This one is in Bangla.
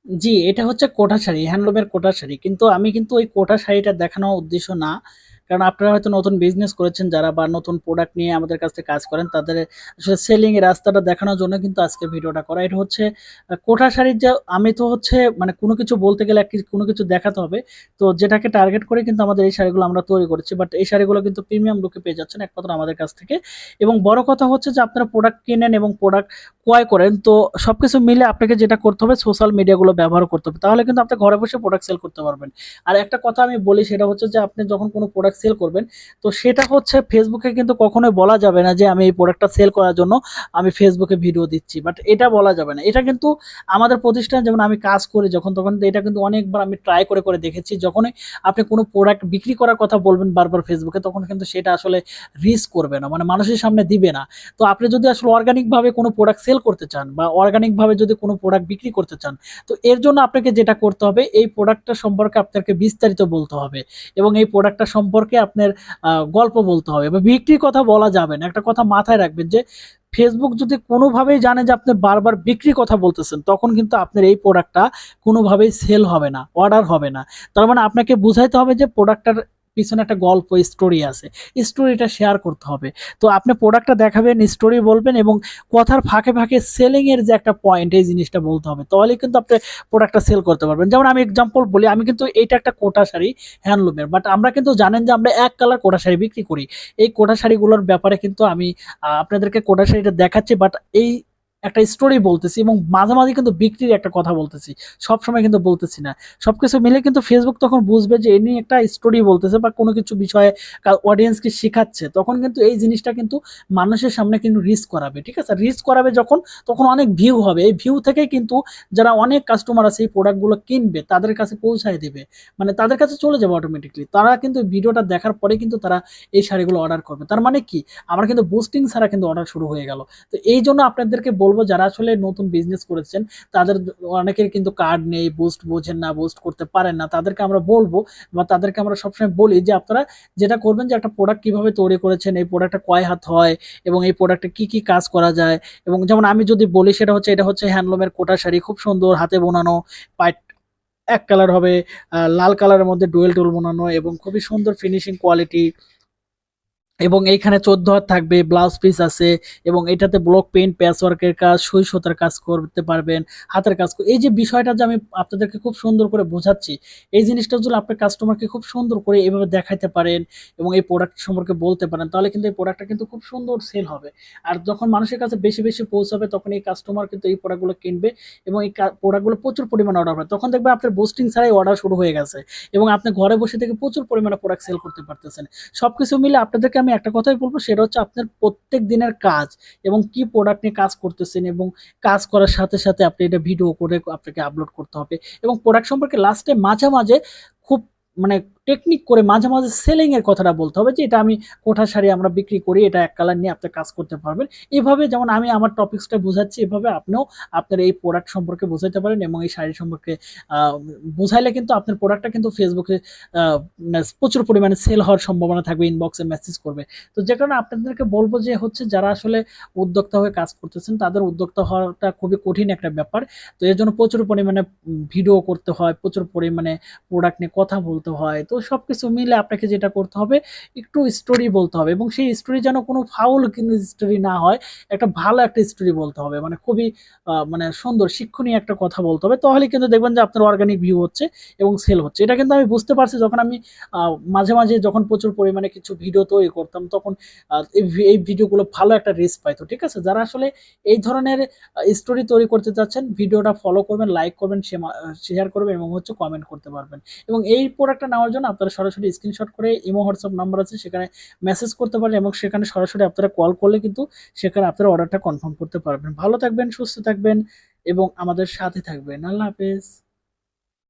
জি, এটা হচ্ছে কোটা শাড়ি, হ্যান্ডলুমের কোটা শাড়ি। কিন্তু আমি কিন্তু ওই কোটা শাড়িটা দেখানোর উদ্দেশ্য না। কারণ আপনারা হয়তো নতুন বিজনেস করেছেন যারা বা নতুন প্রোডাক্ট নিয়ে আমাদের কাছ থেকে কাজ করেন, তাদের আসলে সেলিং এর রাস্তাটা দেখানোর জন্য কিন্তু আজকে ভিডিওটা করা। এটা হচ্ছে কোটা শাড়ির যে আমি তো হচ্ছে মানে কোনো কিছু বলতে গেলে কোনো কিছু দেখাতে হবে। তো যেটাকে টার্গেট করে কিন্তু আমাদের এই শাড়িগুলো আমরা তৈরি করেছি। বাট এই শাড়িগুলো কিন্তু প্রিমিয়াম লুকে পেয়ে যাচ্ছেন একমাত্র আমাদের কাছ থেকে। এবং বড় কথা হচ্ছে যে আপনারা প্রোডাক্ট কিনেন এবং প্রোডাক্ট ক্রয় করেন, তো সবকিছু মিলে আপনাকে যেটা করতে হবে সোশ্যাল মিডিয়াগুলো ব্যবহার করতে হবে, তাহলে কিন্তু আপনি ঘরে বসে প্রোডাক্ট সেল করতে পারবেন। আর একটা কথা আমি বলি, সেটা হচ্ছে যে আপনি যখন কোনো প্রোডাক্ট সেল করবেন, তো সেটা হচ্ছে ফেসবুকে কিন্তু কখনোই বলা যাবে না যে আমি এই প্রোডাক্টটা সেল করার জন্য আমি ফেসবুকে ভিডিও দিচ্ছি, বাট এটা বলা যাবে না। এটা কিন্তু আমাদের প্রতিষ্ঠান যেমন আমি কাজ করি যখন তখন এটা কিন্তু অনেকবার আমি ট্রাই করে করে দেখেছি, যখনই আপনি কোনো প্রোডাক্ট বিক্রি করার কথা বলবেন বারবার ফেসবুকে, তখন কিন্তু সেটা আসলে রিস্ক করবে না, মানে মানুষের সামনে দিবে না। তো আপনি যদি আসলে অর্গানিক ভাবে কোনো প্রোডাক্ট সেল করতে চান বা অর্গানিক ভাবে যদি কোনো প্রোডাক্ট বিক্রি করতে চান, তো এর জন্য আপনাকে যেটা করতে হবে, এই প্রোডাক্টটা সম্পর্কে আপনাকে বিস্তারিত বলতে হবে এবং এই প্রোডাক্টটা সম্পর্কে আপনার গল্প বলতে হবে। বা বিক্রির কথা বলা যাবে না, একটা কথা মাথায় রাখবেন যে ফেসবুক যদি কোনোভাবেই জানে যে আপনি বারবার বিক্রি কথা বলতেছেন, তখন কিন্তু আপনার এই প্রোডাক্টটা কোনোভাবেই সেল হবে না, অর্ডার হবে না। তার মানে আপনাকে বুঝাইতে হবে যে প্রোডাক্টটার পিছনে একটা গল্প, স্টোরি আছে, স্টোরিটা শেয়ার করতে হবে। তো আপনি প্রোডাক্টটা দেখাবেন, স্টোরি বলবেন এবং কথার ফাঁকে ফাঁকে সেলিং এর যে একটা পয়েন্ট, এই জিনিসটা বলতে হবে, তাহলে কিন্তু আপনি প্রোডাক্টটা সেল করতে পারবেন। যেমন আমি এক্সাম্পল বলি, আমি কিন্তু এইটা একটা কোটা শাড়ি হ্যান্ডলুমের, বাট আমরা কিন্তু জানেন যে আমরা এক কালার কোটা শাড়ি বিক্রি করি। এই কোটা শাড়িগুলোর ব্যাপারে কিন্তু আমি আপনাদেরকে কোটা শাড়িটা দেখাচ্ছি, বাট এই একটা স্টোরি বলতেছি এবং মাঝে মাঝে কিন্তু বিক্রির একটা কথা বলতেছি, সবসময় কিন্তু বলতেছি না। সবকিছু মিলে কিন্তু ফেসবুক তখন বুঝবে যে এমনি একটা স্টোরি বলতেছে বা কোনো কিছু বিষয়ে অডিয়েন্সকে শেখাচ্ছে, তখন কিন্তু এই জিনিসটা কিন্তু মানুষের সামনে কিন্তু রিস্ক করাবে। ঠিক আছে, রিস্ক করাবে যখন, তখন অনেক ভিউ হবে, এই ভিউ থেকে কিন্তু যারা অনেক কাস্টমার আছে এই প্রোডাক্টগুলো কিনবে, তাদের কাছে পৌঁছায় দেবে, মানে তাদের কাছে চলে যাবে অটোমেটিকলি। তারা কিন্তু ভিডিওটা দেখার পরে কিন্তু তারা এই শাড়িগুলো অর্ডার করবে। তার মানে কি, আমরা কিন্তু বুস্টিং ছাড়া কিন্তু অর্ডার শুরু হয়ে গেল। তো এই জন্য আপনাদেরকে বলবো, যারা আসলে নতুন বিজনেস করেছেন, তাদের অনেকের কিন্তু কার্ড নেই, বুস্ট বোঝেন না, বুস্ট করতে পারেন না, তাদেরকে আমরা বলবো বা তাদেরকে আমরা সবসময় বলি যে আপনারা যেটা করবেন যে একটা প্রোডাক্ট কিভাবে তৈরি করেছেন, এই প্রোডাক্টটা কয় হাত হয় এবং এই প্রোডাক্টে কি কি কাজ করা যায়। এবং যেমন আমি যদি বলি, সেটা হচ্ছে এটা হচ্ছে হ্যান্ডলুমের কোটা শাড়ি, খুব সুন্দর হাতে বোনানো, পাইট এক কালার হবে, লাল কালারের মধ্যে ডুয়েল টোল বোনানো এবং খুবই সুন্দর ফিনিশিং কোয়ালিটি। এবং এইখানে 14 হাত থাকবে, ব্লাউজ পিস আছে এবং এটাতে ব্লক পেইন্ট, প্যাচওয়ার্কের কাজ, সুই সুতার কাজ করতে পারবেন, হাতের কাজ। এই যে বিষয়টা যে আমি আপনাদেরকে খুব সুন্দর করে বোঝাচ্ছি, এই জিনিসটা যদি আপনার কাস্টমারকে খুব সুন্দর করে এইভাবে দেখাইতে পারেন এবং এই প্রোডাক্ট সম্পর্কে বলতে পারেন, তাহলে কিন্তু এই প্রোডাক্টটা কিন্তু খুব সুন্দর সেল হবে। আর যখন মানুষের কাছে বেশি বেশি পৌঁছাবে, তখন এই কাস্টমার কিন্তু এই প্রোডাক্টগুলো কিনবে এবং এই প্রোডাক্টগুলো প্রচুর পরিমাণে অর্ডার হবে। তখন দেখবেন আপনার বুস্টিং ছাড়াই অর্ডার শুরু হয়ে গেছে এবং আপনি ঘরে বসে থেকে প্রচুর পরিমাণে প্রোডাক্ট সেল করতে পারতেছেন। সবকিছু মিলে আপনাদেরকে আমি একটা কথাই বলবো, সেটা হচ্ছে আপনার প্রত্যেক দিনের কাজ এবং কি প্রোডাক্ট নিয়ে কাজ করতেছেন, এবং কাজ করার সাথে সাথে আপনি এটা ভিডিও করে আপনাকে আপলোড করতে হবে। এবং প্রোডাক্ট সম্পর্কে লাস্টে মাঝে মাঝে খুব মানে টেকনিক করে মাঝে মাঝে সেলিং এর কথাটা বলতে হবে, যে এটা আমি কোঠা শাড়ি আমরা বিক্রি করি, এটা এক কালার নিয়ে আপনি কাজ করতে পারবেন। এইভাবে যেমন আমি আমার টপিক্সটা বোঝাচ্ছি, এভাবে আপনিও আপনার এই প্রোডাক্ট সম্পর্কে বোঝাতে পারেন এবং এই শাড়ি সম্পর্কে বোঝাইলে কিন্তু আপনার প্রোডাক্টটা কিন্তু ফেসবুকে প্রচুর পরিমাণে সেল হওয়ার সম্ভাবনা থাকবে, ইনবক্সে মেসেজ করবে। তো যে কারণে আপনাদেরকে বলবো যে হচ্ছে, যারা আসলে উদ্যোক্তা হয়ে কাজ করতেছেন, তাদের উদ্যোক্তা হওয়াটা খুবই কঠিন একটা ব্যাপার। তো এর জন্য প্রচুর পরিমাণে ভিডিও করতে হয়, প্রচুর পরিমাণে প্রোডাক্ট নিয়ে কথা বলতে হয়। তো সবকিছু মিলে আপনাকে যেটা করতে হবে, একটু স্টোরি বলতে হবে এবং সেই স্টোরি যেন কোনো ফাউল কিন্তু স্টোরি না হয়, একটা ভালো একটা স্টোরি বলতে হবে, মানে খুবই মানে সুন্দর শিক্ষণীয় একটা কথা বলতে হবে, তাহলে কিন্তু দেখবেন যে আপনার অর্গানিক ভিউ হচ্ছে এবং সেল হচ্ছে। এটা কিন্তু আমি বুঝতে পারছি যখন আমি মাঝে মাঝে যখন প্রচুর পরিমাণে কিছু ভিডিও তৈরি করতাম, তখন এই ভিডিওগুলো ভালো একটা রিচ পাইতো। ঠিক আছে, যারা আসলে এই ধরনের স্টোরি তৈরি করতে চাচ্ছেন, ভিডিওটা ফলো করবেন, লাইক করবেন, শেয়ার করবেন এবং হচ্ছে কমেন্ট করতে পারবেন। এবং এই প্রোডাক্টটা নেওয়ার জন্য আপনারা সরাসরি স্ক্রিনশট করে ইমো হোয়াটসঅ্যাপ নাম্বার আছে, সেখানে মেসেজ করতে পারেন এবং সেখানে সরাসরি আপনারা কল করলে কিন্তু সেখানে আপনারা অর্ডারটা কনফার্ম করতে পারবেন। ভালো থাকবেন, সুস্থ থাকবেন এবং আমাদের সাথে থাকবেন। আল্লাহ হাফেজ।